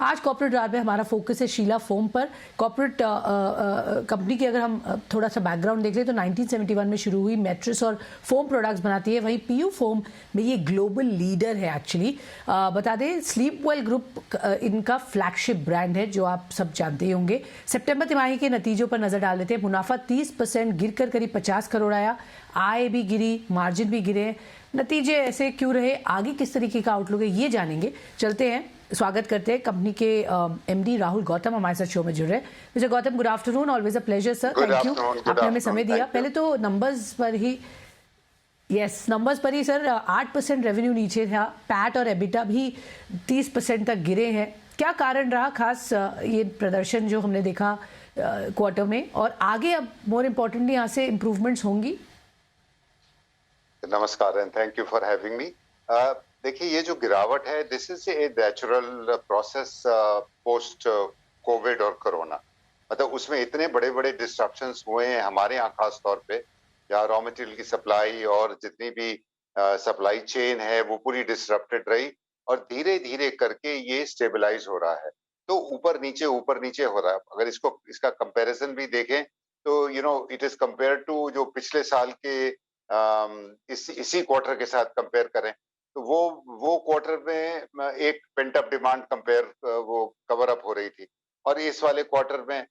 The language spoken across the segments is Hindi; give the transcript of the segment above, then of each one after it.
आज कॉर्पोरेट रार में हमारा फोकस है शीला फोम पर। कॉर्पोरेट कंपनी की अगर हम थोड़ा सा बैकग्राउंड देख लें तो 1971 में शुरू हुई, मैट्रेस और फोम प्रोडक्ट्स बनाती है। वहीं पीयू फोम में ये ग्लोबल लीडर है एक्चुअली। बता दें स्लीपवेल ग्रुप इनका फ्लैगशिप ब्रांड है जो आप सब जानते ही होंगे। सितंबर तिमाही के नतीजों पर नजर डाल लेते हैं। मुनाफा 30% गिरकर करीब 50 करोड़ आया, आय भी गिरी, मार्जिन भी गिरे। नतीजे ऐसे क्यों रहे, आगे किस तरीके का आउटलुक है, ये जानेंगे। चलते हैं, स्वागत करते हैं कंपनी के एमडी राहुल गौतम हमारे साथ शो में जुड़ रहे हैं। Mister Gautam, good afternoon, always a pleasure sir, thank you, आपने हमें समय दिया। पहले तो नंबर्स पर ही नंबर्स पर ही सर 8% रेवेन्यू नीचे था, पैट और एबिटा भी 30% तक गिरे हैं। क्या कारण रहा खास ये प्रदर्शन जो हमने देखा क्वार्टर में, और आगे अब मोर इम्पोर्टेंटली यहाँ से इम्प्रूवमेंट्स होंगी? नमस्कार and thank you for having me. देखिए, ये जो गिरावट है this is a natural process post Covid और कोरोना। मतलब उसमें इतने बड़े बड़े डिस्ट्रप्शंस हुए हैं हमारे यहाँ खास तौर पे, या रॉ मटेरियल की सप्लाई और जितनी भी सप्लाई चेन है वो पूरी डिस्टरप्टेड रही, और धीरे धीरे करके ये स्टेबलाइज हो रहा है। तो ऊपर नीचे हो रहा है। अगर इसका कंपैरिजन भी देखें तो इट इज कंपेयर टू जो पिछले साल के इसी क्वार्टर के साथ कंपेयर करें तो वो क्वार्टर में एक पेंट अप डिमांड कंपेयर वो कवर अप हो रही थी, और इस वाले क्वार्टर में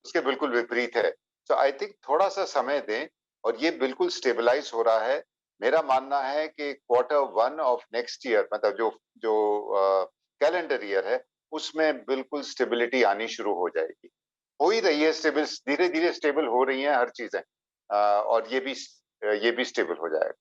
उसके बिल्कुल विपरीत है। सो आई थिंक थोड़ा सा समय दें, और ये बिल्कुल स्टेबलाइज हो रहा है। मेरा मानना है कि Q1 ऑफ नेक्स्ट ईयर, मतलब जो कैलेंडर ईयर है, उसमें बिल्कुल स्टेबिलिटी आनी शुरू हो जाएगी। हो ही रही है स्टेबल, धीरे धीरे स्टेबल हो रही हैं हर चीजें, और ये भी स्टेबल हो जाएगा।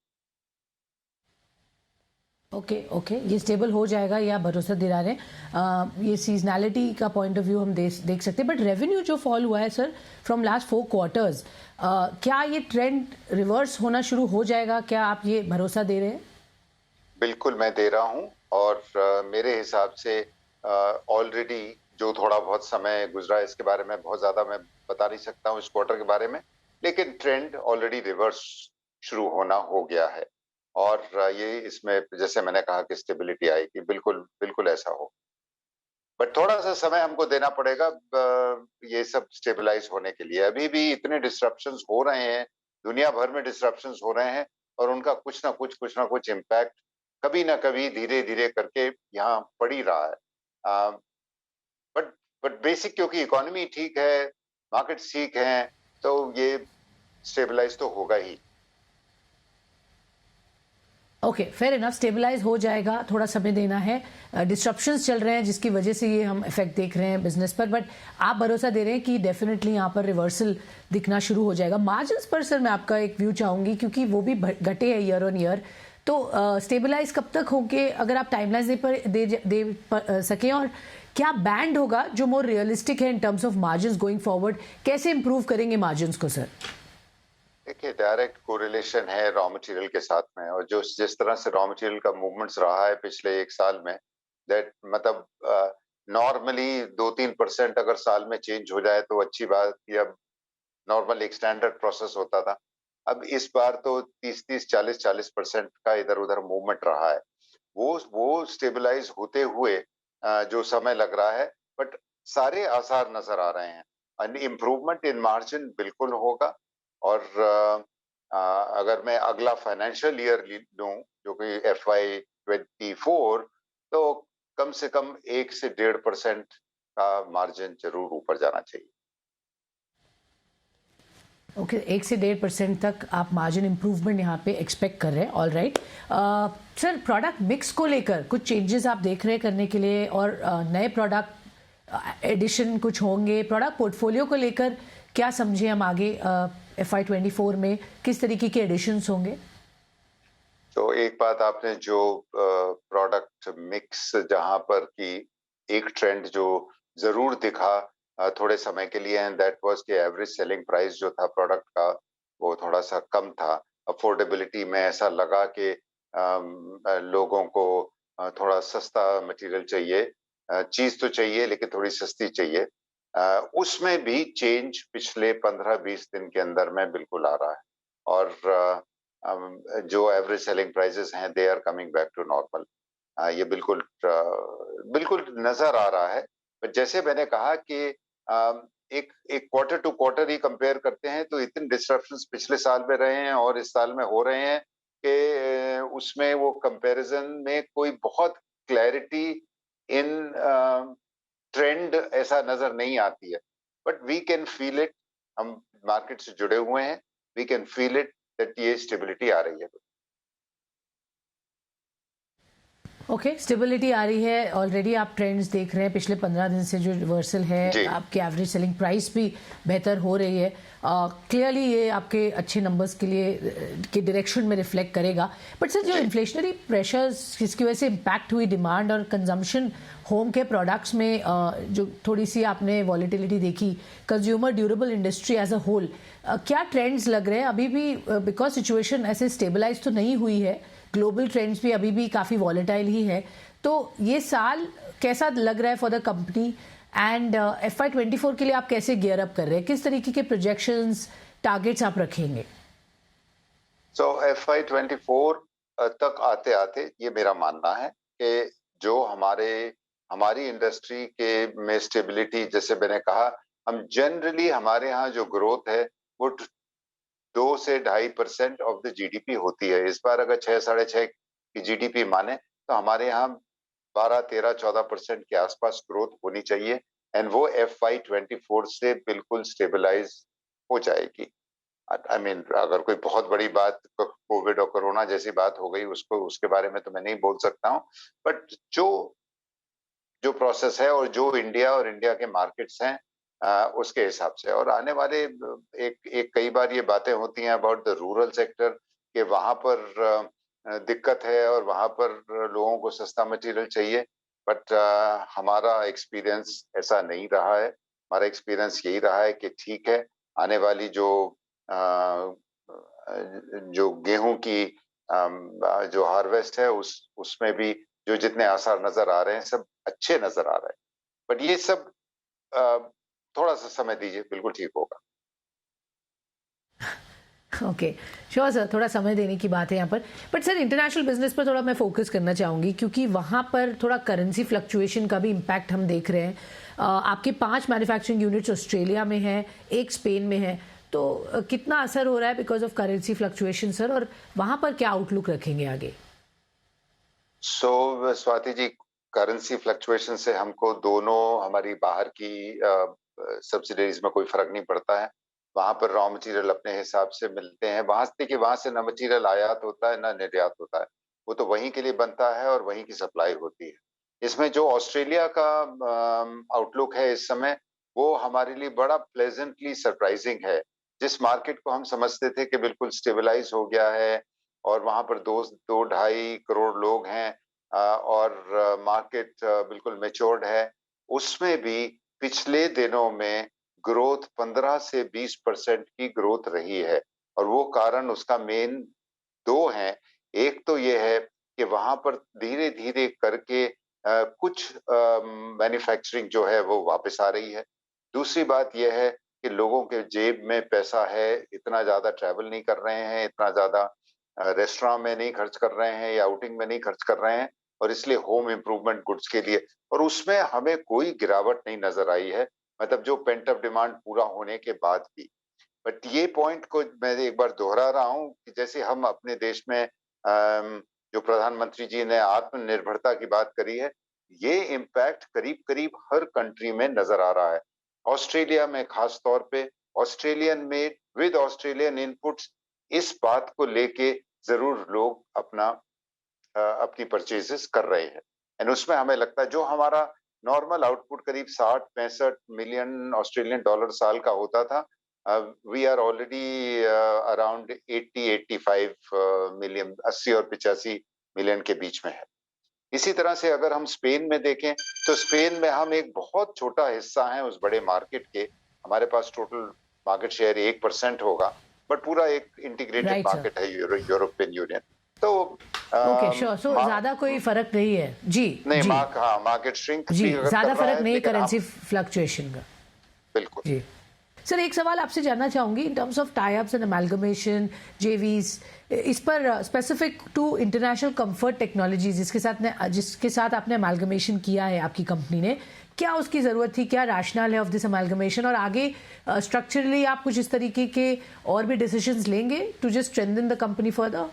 ओके, ये स्टेबल हो जाएगा, या भरोसा दिला रहे हैं। ये सीजनैलिटी का पॉइंट ऑफ व्यू हम देख सकते हैं, बट रेवेन्यू जो फॉल हुआ है सर फ्रॉम लास्ट 4 क्वार्टर्स, क्या ये ट्रेंड रिवर्स होना शुरू हो जाएगा? क्या आप ये भरोसा दे रहे हैं? बिल्कुल मैं दे रहा हूं, और मेरे हिसाब से ऑलरेडी जो थोड़ा बहुत समय गुजरा है इसके बारे में बहुत ज्यादा मैं बता नहीं सकता हूं इस क्वार्टर के बारे में, लेकिन ट्रेंड ऑलरेडी रिवर्स शुरू होना हो गया है। और ये इसमें जैसे मैंने कहा कि स्टेबिलिटी आएगी, बिल्कुल बिल्कुल ऐसा हो, बट थोड़ा सा समय हमको देना पड़ेगा ये सब स्टेबलाइज होने के लिए। अभी भी इतने डिस्ट्रप्शंस हो रहे हैं, दुनिया भर में डिस्ट्रप्शंस हो रहे हैं, और उनका कुछ ना कुछ इम्पैक्ट कभी ना कभी धीरे धीरे करके यहाँ पड़ ही रहा है। बट बेसिक क्योंकि इकोनॉमी ठीक है, मार्केट ठीक है, तो ये स्टेबलाइज तो होगा ही। ओके, फेयर इनफ, स्टेबलाइज हो जाएगा, थोड़ा समय देना है। डिस्ट्रप्शंस चल रहे हैं जिसकी वजह से ये हम इफेक्ट देख रहे हैं बिजनेस पर, बट आप भरोसा दे रहे हैं कि डेफिनेटली यहाँ पर रिवर्सल दिखना शुरू हो जाएगा। मार्जिन्स पर सर मैं आपका एक व्यू चाहूंगी, क्योंकि वो भी घटे हैं ईयर ऑन ईयर, तो स्टेबलाइज कब तक होंगे, अगर आप टाइमलाइन दे सकें, और क्या बैंड होगा जो मोर रियलिस्टिक है इन terms of margins going forward? कैसे इंप्रूव करेंगे मार्जिन्स को सर? देखिए, डायरेक्ट कोरिलेशन है रॉ मटेरियल के साथ में, और जो जिस तरह से रॉ मटेरियल का मूवमेंट्स रहा है पिछले एक साल में, दैट मतलब नॉर्मली 2-3% अगर साल में चेंज हो जाए तो अच्छी बात, या नॉर्मल एक स्टैंडर्ड प्रोसेस होता था। अब इस बार तो 30-30, 40-40% का इधर उधर मूवमेंट रहा है। वो स्टेबलाइज होते हुए जो समय लग रहा है, बट सारे आसार नजर आ रहे हैं। इम्प्रूवमेंट इन मार्जिन बिल्कुल होगा, और अगर मैं अगला फाइनेंशियल ईयर लूं जो कि FY24, तो कम से कम 1 से 1.5% का मार्जिन जरूर ऊपर जाना चाहिए। ओके, 1 से 1.5% तक आप मार्जिन इंप्रूवमेंट यहाँ पे एक्सपेक्ट कर रहे हैं। All right sir, product mix को लेकर कुछ चेंजेस आप देख रहे हैं करने के लिए, और नए प्रोडक्ट एडिशन कुछ होंगे? प्रोडक्ट पोर्टफोलियो को लेकर क्या समझे हम आगे FY24 में किस तरीके के एडिशंस होंगे? तो एक बात आपने जो प्रोडक्ट मिक्स जहां पर की एक ट्रेंड जो जरूर दिखा थोड़े समय के लिए, एंड दैट वाज कि एवरेज सेलिंग प्राइस जो था प्रोडक्ट का वो थोड़ा सा कम था। अफोर्डेबिलिटी में ऐसा लगा कि लोगों को थोड़ा सस्ता मटेरियल चाहिए, चीज तो चाहिए लेकिन थोड़ी सस्ती चाहिए। उसमें भी चेंज पिछले 15-20 दिन के अंदर में बिल्कुल आ रहा है, और जो एवरेज सेलिंग प्राइसेस हैं they are coming back to normal. ये बिल्कुल बिल्कुल नजर आ रहा है। पर जैसे मैंने कहा कि एक एक क्वार्टर टू क्वार्टर ही कंपेयर करते हैं तो इतने डिस्ट्रप्शंस पिछले साल में रहे हैं और इस साल में हो रहे हैं कि उसमें वो कंपैरिजन में कोई बहुत क्लैरिटी इन ट्रेंड ऐसा नजर नहीं आती है। But we can feel it, हम मार्केट से जुड़े हुए हैं, we can feel it that ये स्टेबिलिटी आ रही है। ओके, स्टेबिलिटी आ रही है। ऑलरेडी आप ट्रेंड्स देख रहे हैं, पिछले 15 दिन से जो रिवर्सल है, आपके एवरेज सेलिंग प्राइस भी बेहतर हो रही है। क्लियरली ये आपके अच्छे नंबर्स के लिए के डायरेक्शन में रिफ्लेक्ट करेगा। बट सर, जो इन्फ्लेशनरी प्रेशर्स जिसकी वजह से इम्पैक्ट हुई डिमांड और कंजम्पशन होम के प्रोडक्ट्स में, जो थोड़ी सी आपने वॉलीटिलिटी देखी consumer durable industry as a whole, क्या ट्रेंड्स लग रहे हैं अभी भी? बिकॉज सिचुएशन ऐसे स्टेबलाइज तो नहीं हुई है, ग्लोबल ट्रेंड्स भी अभी भी काफ़ी वॉलेटाइल ही है। तो ये साल कैसा लग रहा है for the company? And FY24 के लिए आप कैसे गियर अप कर रहे हैं? किस तरीके के प्रोजेक्शंस, टारगेट्स आप रखेंगे? सो FY24 तक आते आते ये मेरा मानना है कि जो हमारी इंडस्ट्री के में स्टेबिलिटी, जैसे मैंने कहा, हम जनरली हमारे यहाँ जो ग्रोथ है वो 2 से 2.5% ऑफ द जीडीपी होती है। इस बार अगर 6 साढ़े 6 की जीडीपी माने तो हमारे यहाँ 12, 13, 14% के आसपास ग्रोथ होनी चाहिए एंड वो FY24 से बिल्कुल स्टेबलाइज हो जाएगी। आई मीन अगर कोई बहुत बड़ी बात कोविड और कोरोना जैसी बात हो गई उसके बारे में तो मैं नहीं बोल सकता हूँ। बट जो प्रोसेस है और जो इंडिया के मार्केट्स हैं, उसके हिसाब से और आने वाले एक कई बार ये बातें होती हैं अबाउट द रूरल सेक्टर कि वहां पर दिक्कत है और वहां पर लोगों को सस्ता मटेरियल चाहिए। बट हमारा एक्सपीरियंस ऐसा नहीं रहा है। हमारा एक्सपीरियंस यही रहा है कि ठीक है, आने वाली जो गेहूं की जो हार्वेस्ट है उसमें भी जो जितने आसार नजर आ रहे हैं सब अच्छे नजर आ रहे हैं। बट ये सब थोड़ा सा समय दीजिए, बिल्कुल ठीक होगा। ओके, श्योर सर, थोड़ा समय देने की बात है यहाँ पर। बट सर, इंटरनेशनल बिजनेस पर थोड़ा मैं फोकस करना चाहूँगी क्योंकि वहाँ पर थोड़ा करेंसी फ्लक्चुएशन का भी इम्पैक्ट हम देख रहे हैं। आपके 5 मैन्युफैक्चरिंग यूनिट्स ऑस्ट्रेलिया में है, 1 स्पेन में है, तो कितना असर हो रहा है because of currency fluctuation sir, और वहाँ पर क्या आउटलुक रखेंगे आगे? सो स्वाति जी, करेंसी फ्लक्चुएशन से हमको दोनों हमारी बाहर की सब्सिडीज में कोई फर्क नहीं पड़ता है। वहां पर रॉ मटेरियल अपने हिसाब से मिलते हैं। वहां से ना मटेरियल आयात होता है ना निर्यात होता है, वो तो वहीं के लिए बनता है और वहीं की सप्लाई होती है। इसमें जो ऑस्ट्रेलिया का आउटलुक है इस समय, वो हमारे लिए बड़ा प्लेजेंटली सरप्राइजिंग है। जिस मार्केट को हम समझते थे कि बिल्कुल स्टेबलाइज हो गया है और वहां पर 2-2.5 करोड़ लोग हैं और मार्केट बिल्कुल मेच्योर्ड है, उसमें भी पिछले दिनों में ग्रोथ 15 से 20% की ग्रोथ रही है। और वो कारण उसका मेन 2 हैं। एक तो ये है कि वहां पर धीरे धीरे करके कुछ मैन्युफैक्चरिंग जो है वो वापस आ रही है। दूसरी बात यह है कि लोगों के जेब में पैसा है, इतना ज्यादा ट्रैवल नहीं कर रहे हैं, इतना ज्यादा रेस्टोरेंट में नहीं खर्च कर रहे हैं या आउटिंग में नहीं खर्च कर रहे हैं, और इसलिए होम इम्प्रूवमेंट गुड्स के लिए, और उसमें हमें कोई गिरावट नहीं नजर आई है, मतलब जो पेंट अप डिमांड पूरा होने के बाद भी। बट ये पॉइंट को मैं एक बार दोहरा रहा हूँ कि जैसे हम अपने देश में जो प्रधानमंत्री जी ने आत्मनिर्भरता की बात करी है, ये इम्पैक्ट करीब करीब हर कंट्री में नजर आ रहा है। ऑस्ट्रेलिया में खास तौर पे Australian made with Australian inputs, इस बात को लेके जरूर लोग अपनी परचेजेस कर रहे हैं। एंड उसमें हमें लगता है जो हमारा नॉर्मल आउटपुट करीब 60-65 मिलियन ऑस्ट्रेलियन डॉलर साल का होता था, we are already around 80-85 million, 80 और 85 मिलियन के बीच में है। इसी तरह से अगर हम स्पेन में देखें तो स्पेन में हम एक बहुत छोटा हिस्सा है उस बड़े मार्केट के। हमारे पास टोटल मार्केट शेयर 1% होगा, बट पूरा एक इंटीग्रेटेड मार्केट है यूरोपियन यूनियन। तो ओके, श्योर, सो ज्यादा कोई फर्क नहीं है जी। नहीं, मार्केट श्रिंक जी, ज्यादा फर्क नहीं करेंसी फ्लक्चुएशन का। बिल्कुल जी। सर एक सवाल आपसे जानना चाहूंगी in terms of tie ups and amalgamation JVs, इस पर specific to international comfort technologies जिसके साथ आपने अमेलगमेशन किया है आपकी कंपनी ने, क्या उसकी ज़रूरत थी, क्या रैशनल है ऑफ दिस अमेलगमेशन, और आगे स्ट्रक्चरली आप कुछ इस तरीके के और भी डिसीजंस लेंगे to just strengthen the company further?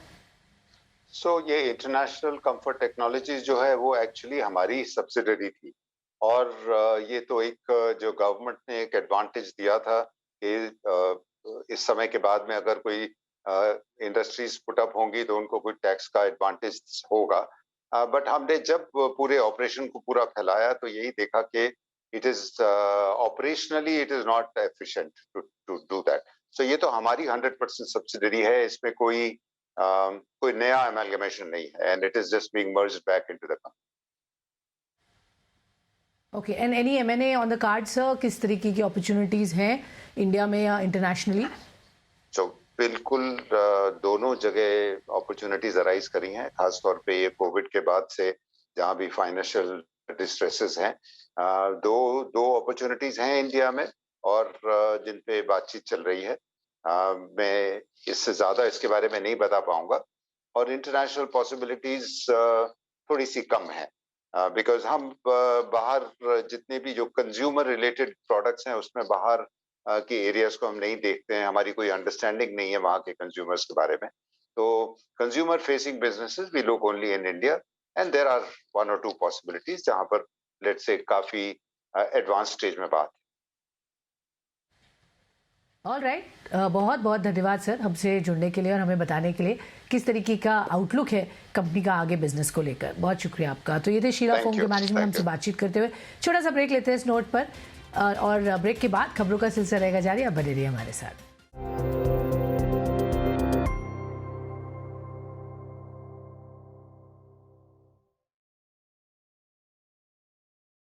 So ये इंटरनेशनल कंफर्ट टेक्नोलॉजीज जो है वो एक्चुअली हमारी सब्सिडरी थी, और ये तो एक जो गवर्नमेंट ने एक एडवांटेज दिया था कि इस समय के बाद में अगर कोई इंडस्ट्रीज पुटअप होंगी तो उनको कोई टैक्स का एडवांटेज होगा। बट हमने जब पूरे ऑपरेशन को पूरा फैलाया तो यही देखा कि it is operationally it is not efficient to do that. So ये तो हमारी 100% सब्सिडरी है, इसमें कोई नया अमेलगमेशन नहीं है, and it is just being merged back into the company. Okay, and any M&A on the card sir? किस तरीके की अपॉर्चुनिटीज हैं इंडिया में या इंटरनेशनली? तो बिल्कुल दोनों जगह अपॉर्चुनिटीज अराइज करी हैं, खासतौर पे ये कोविड के बाद से जहाँ भी फाइनेंशियल डिस्ट्रेसेस हैं। दो अपॉर्चुनिटीज हैं इंडिया में, और जिन पे बातचीत चल रही है। मैं इससे ज्यादा इसके बारे में नहीं बता पाऊंगा, और इंटरनेशनल पॉसिबिलिटीज थोड़ी सी कम है, बिकॉज हम बाहर जितने भी जो कंज्यूमर रिलेटेड प्रोडक्ट्स हैं उसमें बाहर के एरियाज को हम नहीं देखते हैं, हमारी कोई अंडरस्टैंडिंग नहीं है वहाँ के कंज्यूमर्स के बारे में। तो consumer facing businesses we look only in India, and there are 1 or 2 possibilities जहाँ पर लेट्स से काफी एडवांस स्टेज में बात। ऑल राइट, बहुत बहुत धन्यवाद सर हमसे जुड़ने के लिए और हमें बताने के लिए किस तरीके का आउटलुक है कंपनी का आगे बिजनेस को लेकर। बहुत शुक्रिया आपका। तो ये थे शीला फोम के मैनेजमेंट हमसे बातचीत करते हुए। छोटा सा ब्रेक लेते हैं इस नोट पर, और ब्रेक के बाद खबरों का सिलसिला रहेगा जारी। आप बने रहिए हमारे साथ।